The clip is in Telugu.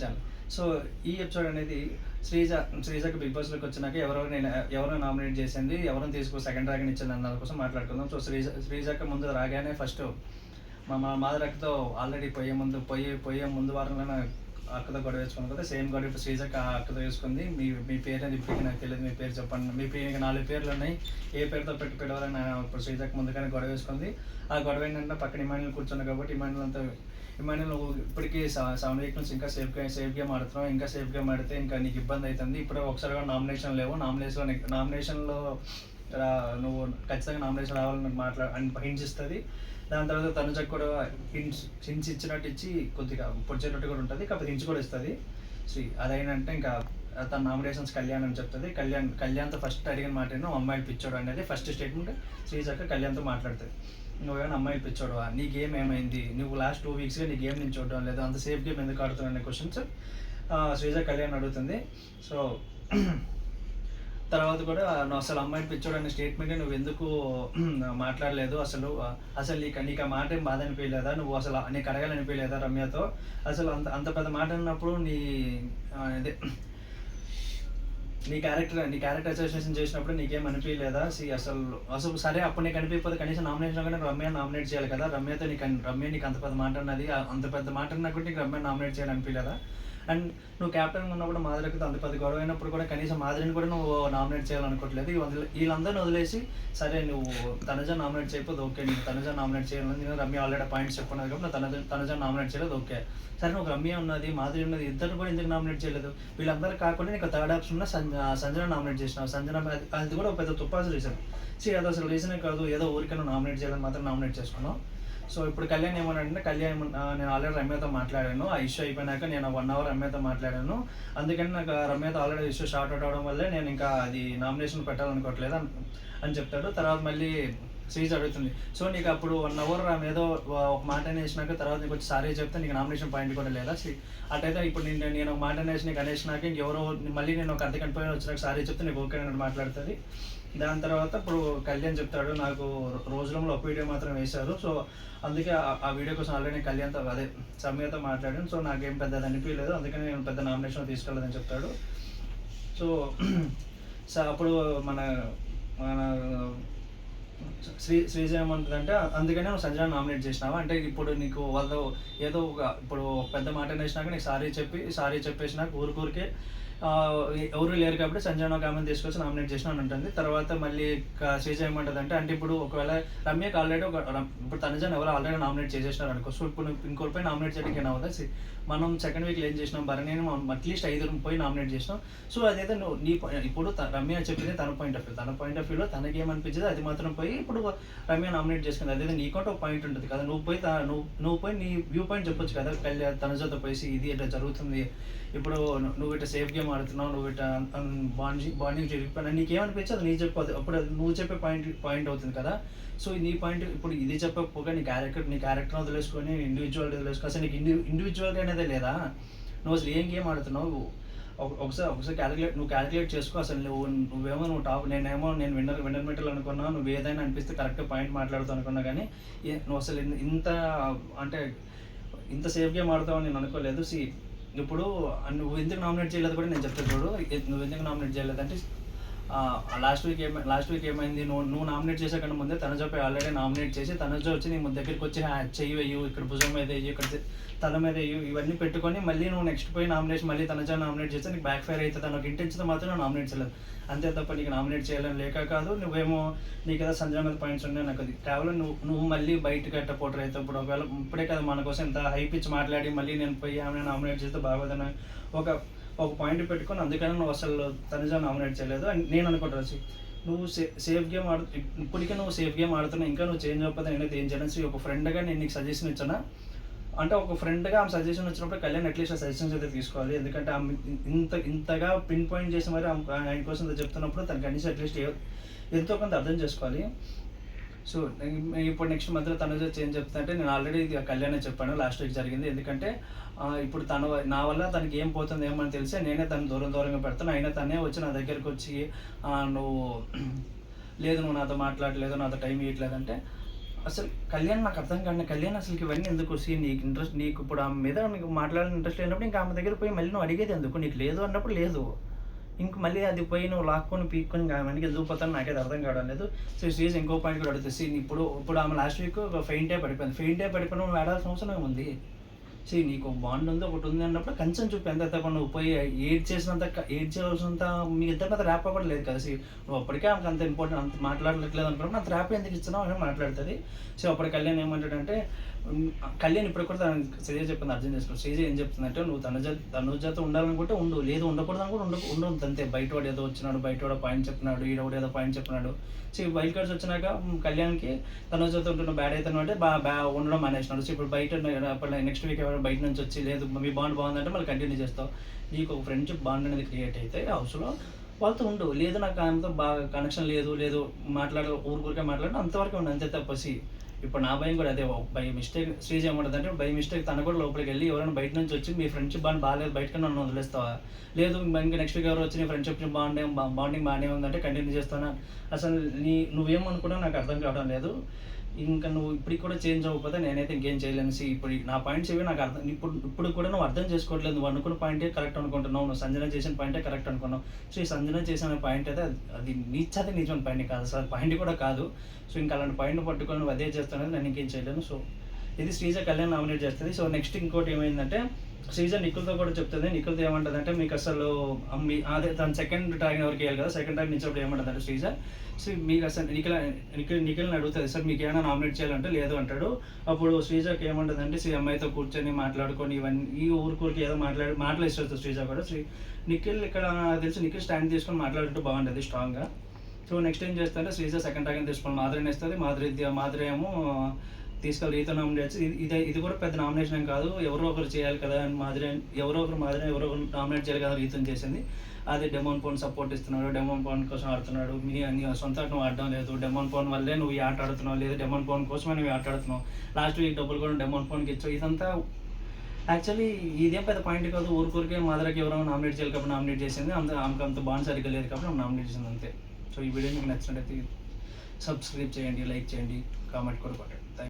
ఛానల్. సో ఈ ఎపిసోడ్ అనేది శ్రీజకి బిగ్ బాస్లోకి వచ్చినాక ఎవరో నామినేట్ చేసింది, ఎవరిని తీసుకు సెకండ్ డ్రాగన్ ఇచ్చింది అన్న దాని కోసం మాట్లాడుకుందాం. సో శ్రీజకి ముందు రాగానే ఫస్ట్ మా మాదర్ అక్కతో ఆల్రెడీ పోయే ముందు వారంలోనే అక్కతో గొడవ వేసుకున్నాం కదా, సేమ్ గొడవ ఇప్పుడు శ్రీజకి అక్కతో వేసుకుంది. మీ పేరు అనేది ఇప్పటికీ నాకు తెలియదు, మీ పేరు చెప్పండి. మీ పేరు 4 పేర్లు ఉన్నాయి, ఏ పేరుతో పెట్టి పిలవాలని ఇప్పుడు శ్రీజకి ముందుగానే గొడవ వేసుకుంది. ఆ గొడవ ఏంటంటే పక్కన ఇమాన్యుల్ కూర్చున్నాయి కాబట్టి ఇమాన్యుల్ నువ్వు ఇప్పటికీ 7 వీక్ నుంచి ఇంకా సేఫ్ గేమ్ ఆడుతున్నావు, ఇంకా సేఫ్ గేమ్ ఆడితే ఇంకా నీకు ఇబ్బంది అవుతుంది. ఇప్పుడు ఒకసారి కూడా నామినేషన్ లేవు, నామినేషన్లో నువ్వు ఖచ్చితంగా నామినేషన్ రావాలని హింట్స్ ఇస్తుంది. దాని తర్వాత తనుజకు కూడా హింట్స్ ఇచ్చినట్టు ఇచ్చి కొద్దిగా పొడిచేటట్టు కూడా ఉంటుంది, కాకపోతే హింట్స్ కూడా ఇస్తుంది. అదైనంటే ఇంకా తన నామినేషన్స్ కళ్యాణ్ అని చెప్తుంది. కళ్యాణ్తో ఫస్ట్ అడిగిన మాట ఏంటో అమ్మాయిలు పిచ్చోడు అనేది ఫస్ట్ స్టేట్మెంట్ శ్రీజక్క కళ్యాణ్తో మాట్లాడుతుంది. నువ్వేమైనా అమ్మాయిలు పిచ్చోడువా, నీ గేమ్ ఏమైంది, నువ్వు లాస్ట్ 2 వీక్స్గా నీ గేమ్ నేను చూడడం లేదు, అంత సేఫ్ గేమ్ ఎందుకు ఆడుతున్నావు అనే క్వశ్చన్స్ శ్రీజ కళ్యాణ్ అడుగుతుంది. సో తర్వాత కూడా నువ్వు అసలు అమ్మాయిని పిచ్చోడు అనే స్టేట్మెంట్ నువ్వు ఎందుకు మాట్లాడలేదు, అసలు నీకు ఆ మాట ఏం బాధ అనిపించలేదా, నువ్వు అసలు నీకు అడగాలనిపించలేదా రమ్యతో, అసలు అంత పెద్ద మాట అన్నప్పుడు నీ క్యారెక్టర్ అసోసియేషన్ చేసినప్పుడు నీకేం అనిపించలేదా? అసలు సరే అప్పుడు నీకు అనిపించకపోతే కనీసం నామినేషన్ కానీ రమ్య నామినేట్ చేయాలి కదా, రమ్య నీకు అంత పెద్ద మాట అన్నది, అంత పెద్ద మాట అన్నా కూడా నీకు రమ్య నామినేట్ చేయాలి అనిపించలేదా? అండ్ నువ్వు క్యాప్టెన్ ఉన్నప్పుడు మాధురికి అంత పెద్ద గొడవ అయినప్పుడు కూడా కనీసం మాధురిని కూడా నువ్వు నామినేట్ చేయాలనుకోవట్లేదు. వీళ్ళందరినీ వదిలేసి సరే నువ్వు తనుజ నామినేట్ చేయకపోతే ఓకే, నీకు తనుజ నామినేట్ చేయాలని నేను రమ్య ఆల్రెడీ పాయింట్స్ చెప్పుకున్నది కాబట్టి నువ్వు తనుజ నామినేట్ చేయలేదు ఓకే. సరే నువ్వు రమ్య ఉన్నది, మాధురి ఉన్నది, ఇద్దరు కూడా ఎందుకు నామినేట్ చేయలేదు? వీళ్ళందరూ కాకుండా నీకు థర్డ్ ఆప్షన్ ఉన్న సంజన నామినేట్ చేసినావు. సంజన అది కూడా పెద్ద తుప్పాసు రీజన్. అది అసలు రీజనే కాదు, ఏదో ఊరికైనా నామినేట్ చేయాలని మాత్రం నామినేట్ చేసుకున్నావు. సో ఇప్పుడు కళ్యాణ్ ఏమన్నాడంటే, నేను ఆల్రెడీ రమ్యతో మాట్లాడాను, ఆ ఇష్యూ అయిపోయినాక నేను 1 hour రమ్యతో మాట్లాడాను, అందుకని నాకు రమ్యతో ఆల్రెడీ ఇష్యూ షార్ట్ అవుట్ అవడం వల్లే నేను ఇంకా అది నామినేషన్ పెట్టాలనుకోవట్లేదు అని చెప్తాడు. తర్వాత మళ్ళీ శ్రీజ్ అడుగుతుంది, సో నీకు అప్పుడు 1 hour ఏదో ఒక మాట అనేసినాక తర్వాత నీకు వచ్చి సారీ చెప్తే నీకు నామినేషన్ పాయింట్ కూడా లేదా? అటైతే ఇప్పుడు నేను ఒక మాట అనేసి నీకు అనేసినాక ఇంకెవరో మళ్ళీ నేను ఒక అర్ధగంట పోయిన వచ్చినాక సారీ చెప్తే నీకు ఓకే అని మాట్లాడుతుంది. దాని తర్వాత ఇప్పుడు కళ్యాణ్ చెప్తాడు, నాకు రోజులో ఒక వీడియో మాత్రం వేశారు, సో అందుకే ఆ వీడియో కోసం ఆల్రెడీ కళ్యాణ్తో సమయతో మాట్లాడాను, సో నాకేం పెద్దది అనిపించలేదు, అందుకని నేను పెద్ద నామినేషన్ తీసుకెళ్ళదని చెప్తాడు. సో అప్పుడు మన శ్రీజ ఏమంటుందంటే, అందుకనే నువ్వు సంజన నామినేట్ చేసినావా అంటే ఇప్పుడు నీకు వాళ్ళు ఏదో ఇప్పుడు పెద్ద మాట అనేసినాక నీకు సారీ చెప్పేసినాక ఊరికే ఎవరు లేరు కాబట్టి సంజన ఒక ఆమెను తీసుకొచ్చి నామినేట్ చేసిన అని ఉంటుంది. తర్వాత మళ్ళీ శ్రీజ ఏమంటుంది అంటే ఇప్పుడు ఒకవేళ రమ్యకి ఆల్రెడీ ఇప్పుడు తనుజని ఎవరు ఆల్రెడీ నామినేట్ చేసేసినారు అనుకో, సో ఇప్పుడు ఇంకోటిపై నామినేట్ చేయడానికి ఏమవుతుంది? మనం సెకండ్ వీక్లో ఏం చేసినాం, భరణిని మనం అట్లీస్ట్ 5 పోయి నామినేట్ చేసినాం. సో అదైతే ఇప్పుడు రమ్య చెప్పింది తన పాయింట్ ఆఫ్ వ్యూలో తనకి ఏమనిపించింది అది మాత్రం పోయి ఇప్పుడు రమ్య నామినేట్ చేసుకుంది. అదే నీకంటే ఒక పాయింట్ ఉంటుంది కదా, నువ్వు పోయి నీ వ్యూ పాయింట్ చెప్పొచ్చు కదా తనుజతో పోయి ఇది ఇట్లా జరుగుతుంది, ఇప్పుడు నువ్వు ఇట్లా సేఫ్ గేమ్ ఆడుతున్నావు, నువ్వు ఇట్లా బాండింగ్ చెప్పాను, నీకేమనిపించదు నీ చెప్పదు, అప్పుడు నువ్వు చెప్పే పాయింట్ అవుతుంది కదా. సో నీ పాయింట్ ఇప్పుడు ఇది చెప్పకపోగా నీ క్యారెక్టర్ వదిలేసుకొని ఇండివిజువల్ వదిలేసుకొని అసలు నీకు ఇండివిజువల్గా అనేది లేదా? నువ్వు అసలు ఏం గేమ్ ఆడుతున్నావు ఒకసారి క్యాలిక్యులేట్ చేసుకో. అసలు నువ్వు టాప్, నేను విన్నర్ మెటల్ అనుకున్నా, నువ్వు ఏదైనా అనిపిస్తే కరెక్ట్గా పాయింట్ మాట్లాడుతావు అనుకున్నా, కానీ నువ్వు అసలు ఇంత సేఫ్ గేమ్ ఆడుతావు నేను అనుకోలేదు. ఇప్పుడు నువ్వు ఎందుకు నామినేట్ చేయలేదు కూడా నేను చెప్తాను చూడు, నువ్వు ఎందుకు నామినేట్ చేయలేదంటే లాస్ట్ వీక్ ఏమైంది, నువ్వు నామినేట్ చేసే కన్నా ముందే తనుజపై ఆల్రెడీ నామినేట్ చేసి తనుజ వచ్చి నీ దగ్గరికి వచ్చి చెయ్యి వెయ్యు, ఇక్కడ భుజం మీద వెయ్యి, ఇక్కడ తల మీద వెయ్యు, ఇవన్నీ పెట్టుకొని మళ్ళీ నువ్వు నెక్స్ట్ పోయి మళ్ళీ తనుజ నామినేట్ చేస్తే నీకు బ్యాక్ ఫైర్ అవుతుంది అన్న ఒక ఇంటెన్షన్తో మాత్రం నువ్వు నామినేట్ చేయలేదు. అంతే తప్ప నీకు నామినేట్ చేయాలని లేక కాదు, నువ్వేమో నీకు కదా సంజయ్ మీద పాయింట్స్ ఉన్నాయి నాకు అది కేవలం నువ్వు మళ్ళీ బయటకు పోటర్ అయితే ఇప్పుడు ఒకవేళ ఇప్పుడే కదా మన కోసం ఇంత హైప్ ఇచ్చి మాట్లాడి మళ్ళీ నేను పోయి ఆమె నామినేట్ చేస్తే బాగోదని ఒక పాయింట్ పెట్టుకొని అందుకని నువ్వు అసలు తనుజ నామినేట్ చేయలేదు అని నేను అనుకుంటాను. నువ్వు సేఫ్ గేమ్ ఇప్పటికే నువ్వు సేఫ్ గేమ్ ఆడుతున్నావు, ఇంకా నువ్వు చేంజ్ అవ్వకపోతే నేనైతే ఏం చేయను. ఒక ఫ్రెండ్గా నేను నీకు సజెషన్ ఇచ్చానా అంటే, ఒక ఫ్రెండ్గా ఆమె సజెషన్ వచ్చినప్పుడు కళ్యాణ్ అట్లీస్ట్ ఆ సజెషన్స్ అయితే తీసుకోవాలి, ఎందుకంటే ఆమె ఇంతగా పిన్ పాయింట్ చేసి మరి ఆయన కోసం చెప్తున్నప్పుడు తన కనీసం అట్లీస్ట్ ఎంతో కొంత అర్థం చేసుకోవాలి. సో ఇప్పుడు నెక్స్ట్ మధ్యలో తనుజ ఏం చెప్తుందంటే, నేను ఆల్రెడీ ఇది కళ్యాణ్ చెప్పాను లాస్ట్ వీక్ జరిగింది, ఎందుకంటే ఇప్పుడు నా వల్ల తనకి ఏం పోతుంది ఏమని తెలిసి నేనే తను దూరంగా పెడతాను, అయినా తనే వచ్చి నా దగ్గరికి వచ్చి నువ్వు నాతో మాట్లాడలేదు, నాతో టైం ఇవ్వట్లేదంటే అసలు కళ్యాణ్ నాకు అర్థం కాదు. కళ్యాణ్ అసలుకి ఇవన్నీ ఎందుకు? నీకు ఇంట్రెస్ట్, నీకు ఇప్పుడు ఆమె మీద నీకు మాట్లాడాలని ఇంట్రెస్ట్ లేనప్పుడు ఇంకా ఆమె దగ్గర పోయి మళ్ళీ నువ్వు అడిగేది ఎందుకు? నీకు లేదు అన్నప్పుడు లేదు. ఇంక మళ్ళీ అది పోయి నువ్వు లాక్కొని పీక్కొని ఇంకా ఆమెకి ఎందుకు పోతాను నాకైతే అర్థం కావడం లేదు. సో శ్రీజ్ ఇంకో పాయింట్ కూడా అడుగుతుంది. ఇప్పుడు ఆమె లాస్ట్ వీక్ ఫెయింటే పడిపోయింది. ఫెయింటే పడిపోయిన నువ్వు ఆడాల్సిన అవసరం ఏముంది? నీకు బాండ్ ఉంది, ఒకటి ఉంది అన్నప్పుడు కొంచెం చూపి. ఎంత తప్ప నువ్వు పోయి ఏడ్ చేయాల్సినంత మీ ఇద్దరి మీద ర్యాప్ కూడా లేదు కదా. నువ్వు అప్పటికే ఆమెకు అంత ఇంపార్టెంట్, అంత మాట్లాడట్లేదు అనుకున్నప్పుడు అంత ర్యాప్ ఎందుకు ఇచ్చినావు అని మాట్లాడుతుంది. సో అప్పుడు కళ్యాణ్ ఏమంటాడంటే, కళ్యాణ్ ఇప్పుడు కూడా శ్రీజ చెప్పింది అర్థం చేసుకో. శ్రీజ ఏం చెప్తుందంటే, నువ్వు తనుజతో ఉండాలనుకుంటే ఉండు, లేదు ఉండకూడదు అనుకుంటే ఉండదు అంతే. బయటవాడు ఏదో వచ్చినాడు, బయటవాడు పాయింట్ చెప్పినాడు, ఈడవాడు ఏదో పాయింట్ చెప్పినాడు. సో ఈ వైల్డ్ కార్డ్స్ వచ్చినాక కళ్యాణ్కి తనుజతో ఉంటున్న బ్యాడ్ అవుతాను అంటే ఉండడం మానేసినాడు. సో ఇప్పుడు బయట నెక్స్ట్ వీక్ ఎవరైనా బయట నుంచి వచ్చి లేదు మీ బాండ్ బాగుందంటే మళ్ళీ కంటిన్యూ చేస్తావు. నీకు ఒక ఫ్రెండ్షిప్ బాండ్ అనేది క్రియేట్ అయితే హౌస్లో వాళ్ళతో ఉండు. లేదు నాకు ఆయనతో బాగా కనెక్షన్ లేదు ఊరికే మాట్లాడడం అంతవరకు ఉండు అంతే తప్పసి. ఇప్పుడు నా భయం కూడా అదే. బై మిస్టేక్ శ్రీజ్ ఏమంటుంది అంటే, బై మిస్టేక్ తను కూడా లోపలికి వెళ్ళి ఎవరైనా బయట నుంచి వచ్చి మీ ఫ్రెండ్షిప్ బాండ్ బాగాలేదు బయటకు నన్ను వదిలేస్తావా, లేదు ఇంకా నెక్స్ట్ వీక్ ఎవరు వచ్చి నీ ఫ్రెండ్షిప్ బాండింగ్ బాగానే ఉందంటే కంటిన్యూ చేస్తానా? అసలు నువ్వేమనుకున్నా నాకు అర్థం కావడం లేదు. ఇంకా నువ్వు ఇప్పటికి కూడా చేంజ్ అవ్వకపోతే నేనైతే ఇంకేం చేయలేను. ఇప్పుడు నా పాయింట్స్ ఇవి నాకు అర్థం. ఇప్పుడు కూడా నువ్వు అర్థం చేసుకోవట్లేదు. నువ్వు అనుకున్న పాయింటే కరెక్ట్ అనుకుంటున్నావు, నువ్వు సంజన చేసిన పాయింటే కరెక్ట్ అనుకున్నావు. సో ఈ సంజన చేసిన పాయింట్ అయితే అది నిజమైన పాయింట్ కాదు, అసలు పాయింట్ కూడా కాదు. సో ఇంకా అలాంటి పాయింట్ పట్టుకొని నువ్వు అదే చేస్తున్నది నేను ఇంకేం చేయలేను. సో ఇది శ్రీజ కళ్యాణ్ నామినేట్ చేస్తుంది. సో నెక్స్ట్ ఇంకోటి ఏమైందంటే, శ్రీజ నిఖిల్తో కూడా చెప్తుంది. నిఖిల్తో ఏమంటుంది అంటే, మీకు అసలు అదే తను సెకండ్ ట్రాక్ ఎవరికి వేయాలి కదా, సెకండ్ ట్రాక్ నుంచి ఏమంటుంది అంటే శ్రీజ, సో మీకు అసలు నిఖిల్ని అడుగుతుంది, సార్ మీకు ఏమైనా నామినేట్ చేయాలంటే లేదు అంటాడు. అప్పుడు శ్రీజకి ఏమంటుంది అంటే, అమ్మాయితో కూర్చొని మాట్లాడుకొని ఇవన్నీ ఈ ఊరికి ఏదో మాటలు ఇస్తుంది శ్రీజ కూడా. నిఖిల్ ఇక్కడ తెలిసి నిఖిల్ స్టాండ్ తీసుకొని మాట్లాడుతూ బాగుంటుంది స్ట్రాంగ్గా. సో నెక్స్ట్ ఏం చేస్తారంటే, శ్రీజ సెకండ్ ట్రాక్ తీసుకొని మాధురిని ఇస్తుంది. మాధురి ఏమో తీసుకెళ్ళి రీతో నామినేట్ చేసి, ఇది కూడా పెద్ద నామినేషన్ ఏం కాదు, ఎవరో ఒకరు చేయాలి కదా అని మాధురి ఎవరో ఒకరు నామినేట్ చేయాలి కదా రీతం చేసింది. అదే డెమోన్ పవన్ సపోర్ట్ ఇస్తున్నాడు, డెమోన్ పవన్ కోసం ఆడుతున్నాడు. నీ సొంత నువ్వు ఆడడం లేదు, డెమోన్ పవన్ వల్లే నువ్వు ఈ ఆట ఆడుతున్నావు, లేదు డెమోన్ పవన్ కోసమే నువ్వు ఆట ఆడుతున్నావు, లాస్ట్ వీక్ డబ్బులు కూడా డెమోన్ పవన్కి ఇచ్చావు. ఇదంతా యాక్చువల్లీ ఇదేం పెద్ద పాయింట్ కాదు. ఊరికే మాధురికి ఎవరో నామినేట్ చేయాలి కాబట్టి నామినేట్ చేసింది. ఆమెకు అంత బాండ్ సరిగ్గా లేదు కాబట్టి ఆమె నామినేట్ చేసింది అంతే. సో ఈ వీడియో మీకు నచ్చినట్టయితే సబ్స్క్రైబ్ చేయండి, లైక్ చేయండి, కామెంట్ కూడా కొట్టండి.